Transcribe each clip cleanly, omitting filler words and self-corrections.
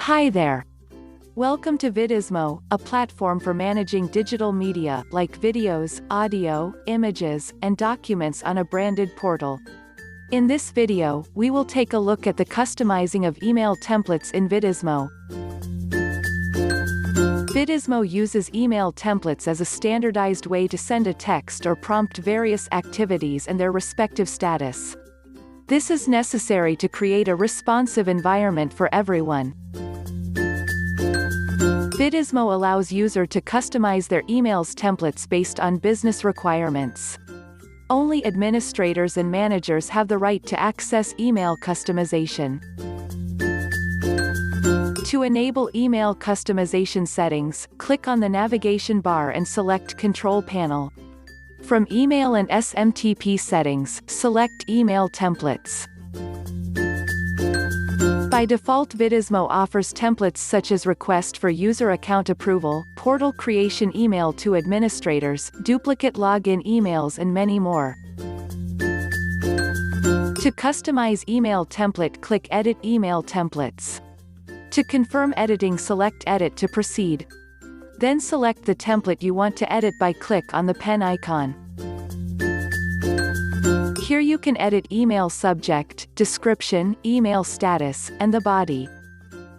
Hi there. Welcome to VIDIZMO, a platform for managing digital media like videos, audio, images, and documents on a branded portal. In this video, we will take a look at the customizing of email templates in VIDIZMO. VIDIZMO uses email templates as a standardized way to send a text or prompt various activities and their respective status. This is necessary to create a responsive environment for everyone. VIDIZMO allows users to customize their emails templates based on business requirements. Only administrators and managers have the right to access email customization. To enable email customization settings, click on the navigation bar and select Control Panel. From Email and SMTP settings, select Email Templates. By default, VIDIZMO offers templates such as request for user account approval, portal creation email to administrators, duplicate login emails and many more. To customize email template, click Edit Email Templates. To confirm editing, select Edit to proceed. Then select the template you want to edit by click on the pen icon. Here you can edit email subject, description, email status, and the body.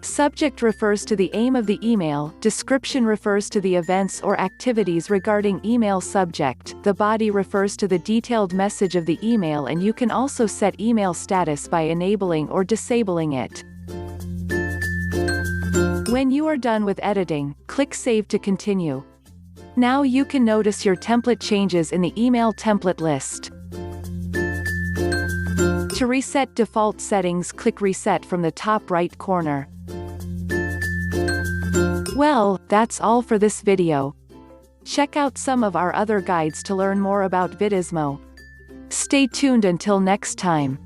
Subject refers to the aim of the email, description refers to the events or activities regarding email subject, the body refers to the detailed message of the email, and you can also set email status by enabling or disabling it. When you are done with editing, click Save to continue. Now you can notice your template changes in the email template list. To reset default settings, click Reset from the top right corner. Well, that's all for this video. Check out some of our other guides to learn more about VIDIZMO. Stay tuned until next time.